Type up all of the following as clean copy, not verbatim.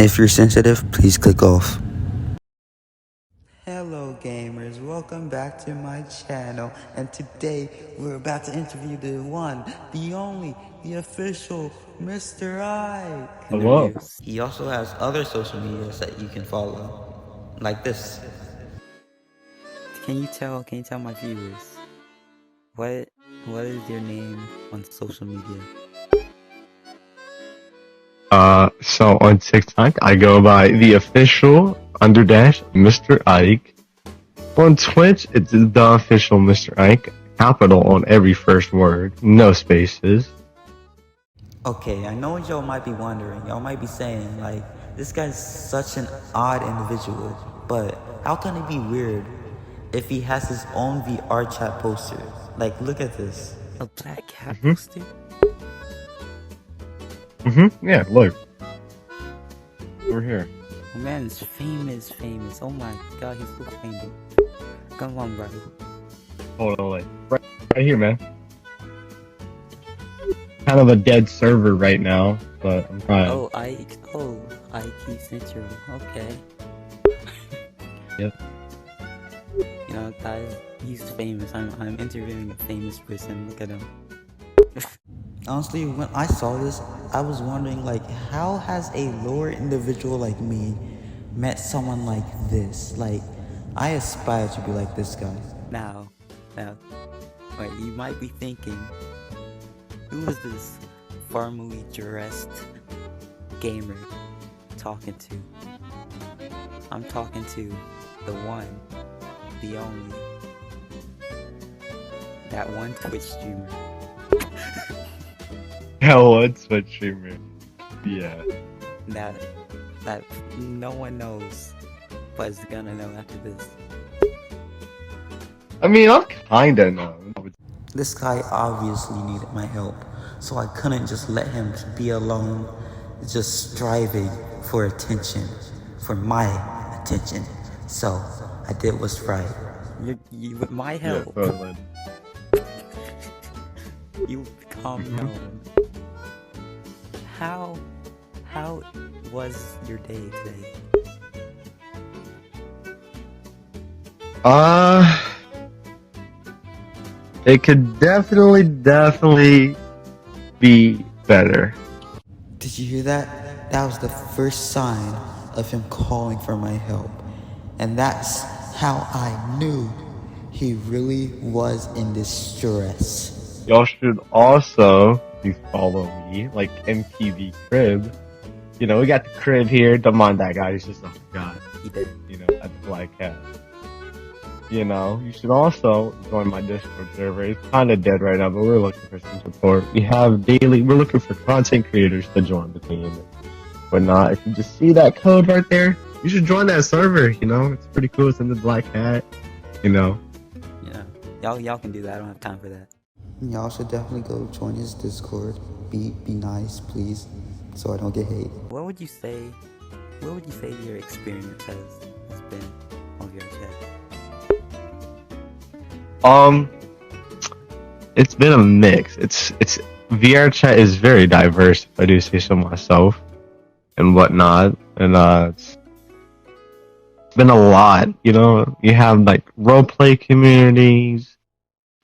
If you're sensitive, please click off. Hello gamers, welcome back to my channel, and today we're about to interview the one, the only, the official Mr. Ike. Hello. He also has other social medias that you can follow, like this. Can you tell my viewers, what is your name on social media? So on TikTok, I go by TheOfficialMrIke. On Twitch, it's TheOfficialMrIke, capital on every first word, no spaces. Okay, I know what y'all might be wondering. Y'all might be saying, like, this guy's such an odd individual, but how can it be weird if he has his own VR chat poster? Like, look at this. A black cat poster? Yeah, look. We're here. Oh man, it's famous. Oh my god, he's so famous. Come on, bro. Hold on, wait. Right here, man. Kind of a dead server right now, but I'm trying. Ike, he sent you. Okay. Yep. You know, guys, he's famous. I'm interviewing a famous person. Look at him. Honestly, when I saw this, I was wondering, like, how has a lower individual like me met someone like this? Like, I aspire to be like this guy. Now, wait, you might be thinking, who is this formally dressed gamer talking to? I'm talking to the one, the only, that one Twitch streamer. Hell, what's Twitch streamer? Yeah. That no one knows, but is gonna know after this. I mean, I kinda know. This guy obviously needed my help, so I couldn't just let him be alone, just striving for attention, for my attention. So I did what's right. You with my help, Yeah, totally. you become known. How was your day today? It could definitely be better. Did you hear that? That was the first sign of him calling for my help. And that's how I knew he really was in distress. Y'all should also please follow me, like MTV Crib. You know, we got the crib here. Don't mind that guy. He's just a guy. You know, at the Black Cat. You know, you should also join my Discord server. It's kind of dead right now, but we're looking for some support. We're looking for content creators to join the team. But not, if you just see that code right there, you should join that server. You know, it's pretty cool. It's in the Black Hat. You know. Yeah, y'all can do that. I don't have time for that. Y'all should definitely go join his Discord. Be nice, please, so I don't get hate. What would you say your experience has been on your chat? It's been a mix. It's VR chat is very diverse, if I do say so myself, and whatnot. And it's been a lot. You know, you have like roleplay communities,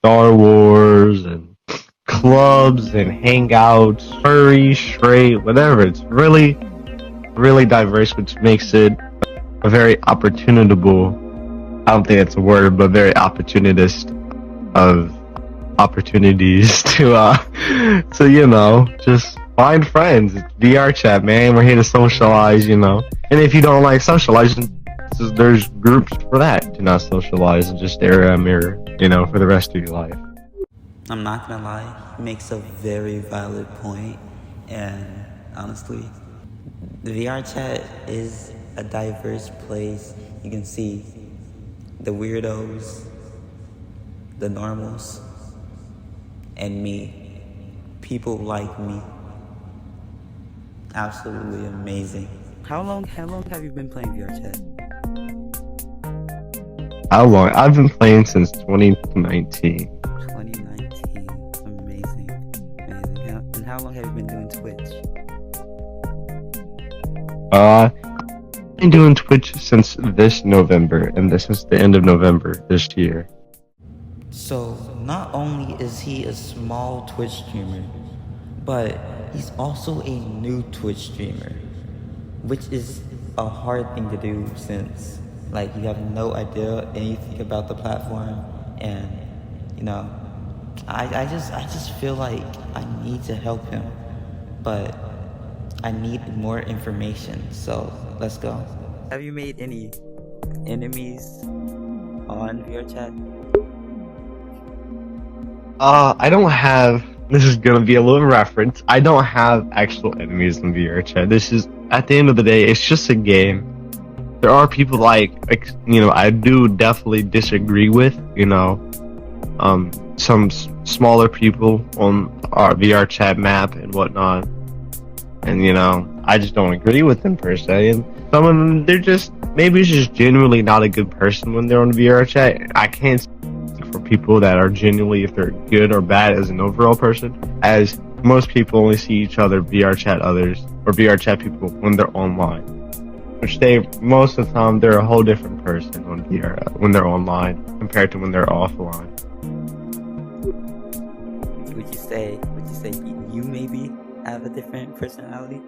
Star Wars, and clubs and hangouts, furry, straight, whatever. It's really diverse, which makes it a very opportunitable. I don't think that's a word, but very opportunist of opportunities to you know, just find friends. It's VR chat, man. We're here to socialize, you know. And if you don't like socializing, there's groups for that. Do not socialize and just stare at a mirror, you know, for the rest of your life. I'm not gonna lie, he makes a very valid point, and honestly, the VR chat is a diverse place. You can see the weirdos, the normals, and me. People like me. Absolutely amazing. How long have you been playing VR chat? How long? I've been playing since 2019. 2019. Amazing. And how long have you been doing Twitch? I've been doing Twitch since this November, and this is the end of November this year. So, not only is he a small Twitch streamer, but he's also a new Twitch streamer, which is a hard thing to do since, like, you have no idea anything about the platform, and, you know, I just feel like I need to help him, but I need more information, so let's go. Have you made any enemies on VRChat? I don't have. This is gonna be a little reference. I don't have actual enemies in VRChat. This is, at the end of the day, it's just a game. There are people I do definitely disagree with. Some smaller people on our VRChat map and whatnot, and I just don't agree with them per se. And some of them, maybe it's just genuinely not a good person when they're on VRChat. I can't speak for people that are genuinely, if they're good or bad as an overall person, as most people only see each other VRChat others or VRChat people when they're online, which most of the time they're a whole different person on when they're online compared to when they're offline. Would you say you maybe have a different personality?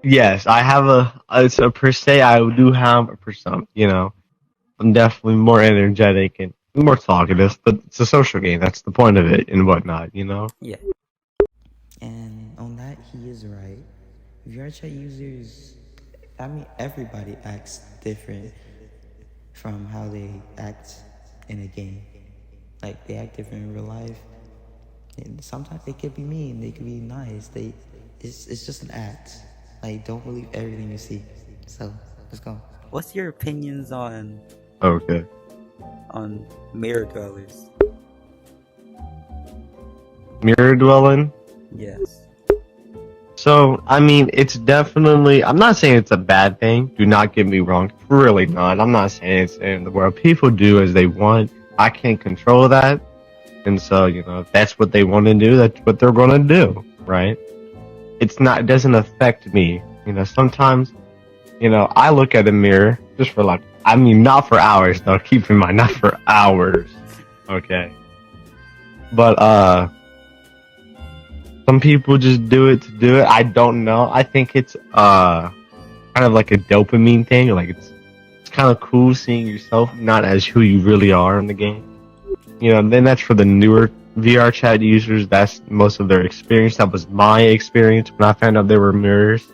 Yes, I have it's a per se. I do have a persona. I'm definitely more energetic and more talkative, but it's a social game. That's the point of it and whatnot. Yeah. And on that, he is right. VRChat users, everybody acts different from how they act in a game. Like, they act different in real life. And sometimes they could be mean, they could be nice. It's just an act. Like, don't believe everything you see. So, let's go. What's your opinions on mirror dwellers? Mirror dwelling? Yes. So, it's definitely, I'm not saying it's a bad thing. Do not get me wrong. Really not. I'm not saying it's in the world. People do as they want. I can't control that. And so, if that's what they want to do, that's what they're going to do, right? It doesn't affect me. Sometimes, I look at a mirror just for not for hours though. Keep in mind, not for hours. Okay. But, some people just do it to do it. I don't know. I think it's, kind of like a dopamine thing. Like, it's kind of cool seeing yourself not as who you really are in the game. Then that's for the newer VRChat users. That's most of their experience. That was my experience when I found out there were mirrors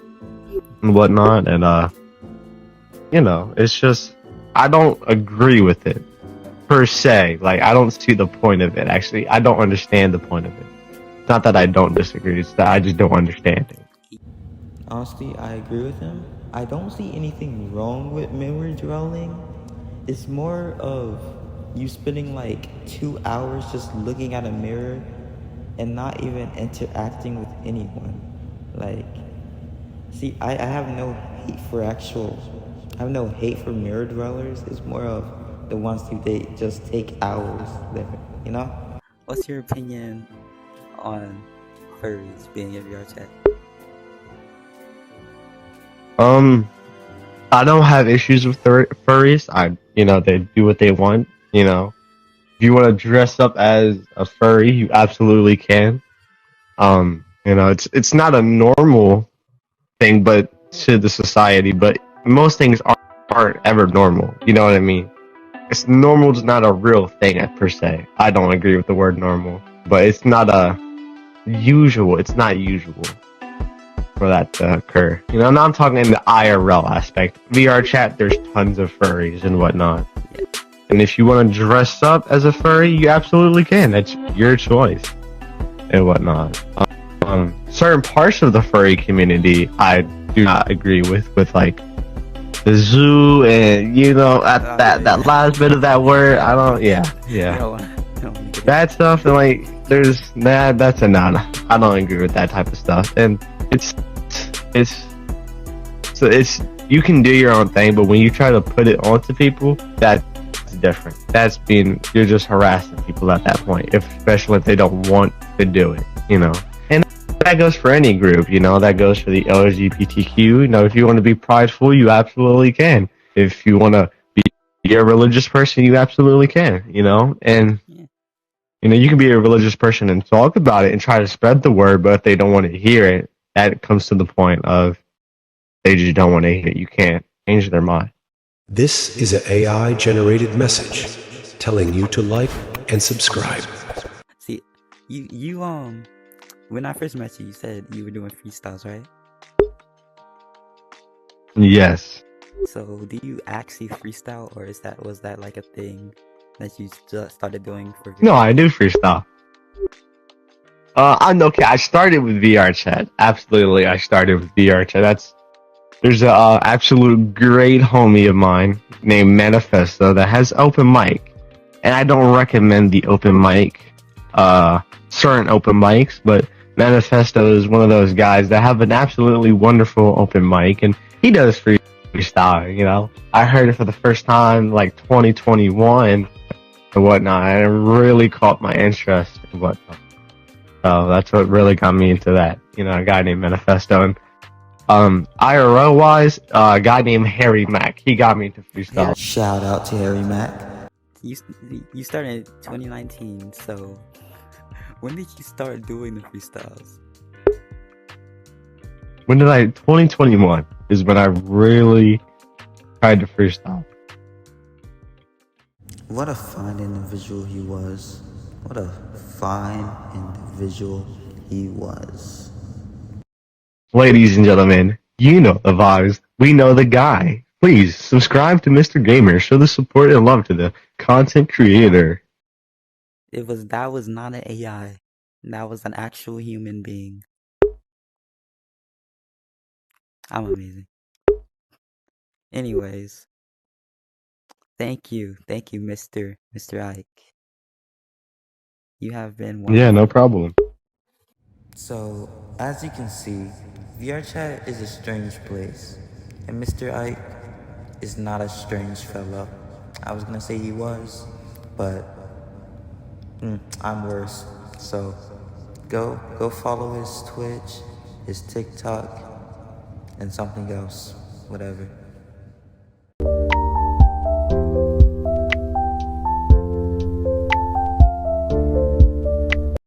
and whatnot. And, it's just, I don't agree with it per se. Like, I don't see the point of it. Actually, I don't understand the point of it. It's not that I don't disagree. It's that I just don't understand it. Honestly, I agree with him. I don't see anything wrong with mirror dwelling. It's more of you spending 2 hours just looking at a mirror and not even interacting with anyone. I have no hate for mirror dwellers. It's more of the ones who they just take hours there, What's your opinion on furries being in VRChat? I don't have issues with furries. They do what they want. If you want to dress up as a furry, you absolutely can. It's not a normal thing, but to the society. But most things aren't ever normal. You know what I mean? It's normal is not a real thing per se. I don't agree with the word normal, but it's not usual. It's not usual for that to occur. Now I'm talking in the IRL aspect. VRChat, there's tons of furries and whatnot. And if you want to dress up as a furry, you absolutely can. That's your choice and whatnot. Certain parts of the furry community, I do not agree with the zoo and that last bit of that word. I don't. Yeah. That stuff and that's a no. I don't agree with that type of stuff. And it's you can do your own thing, but when you try to put it onto people, that's different. You're just harassing people at that point, especially if they don't want to do it, And that goes for any group, that goes for the LGBTQ. If you want to be prideful, you absolutely can. If you want to be a religious person, you absolutely can, and Yeah. you can be a religious person and talk about it and try to spread the word, but if they don't want to hear it, that comes to the point of they just don't want to hear it. You can't change their mind. This is an AI generated message telling you to like and subscribe. See, you when I first met you, you said you were doing freestyles, right? Yes. So do you actually freestyle, or was that like a thing that you just started doing for No, I videos? do freestyle. I'm okay. I started with VR chat. Absolutely, I started with VR chat. There's a absolute great homie of mine named Manifesto that has open mic, and I don't recommend the open mic, certain open mics, but Manifesto is one of those guys that have an absolutely wonderful open mic, and he does freestyle. I heard it for the first time like 2021 and whatnot, and it really caught my interest and whatnot. So that's what really got me into that. A guy named Manifesto. And IRL wise, a guy named Harry Mack. He got me into freestyle. Shout out to Harry Mack. You you started in 2019, so when did you start doing the freestyles? When did I? 2021 is when I really tried to freestyle. What a fine individual he was. What a fine individual he was. Ladies and gentlemen, you know the vibes. We know the guy. Please subscribe to Mr. Gamer. Show the support and love to the content creator. That was not an AI. That was an actual human being. I'm amazing. Anyways, thank you, Mr. Ike. You have been Yeah, wonderful. no problem. So, as you can see, VRChat is a strange place, and Mr. Ike is not a strange fellow. I was gonna say he was, but I'm worse. So, go follow his Twitch, his TikTok, and something else, whatever.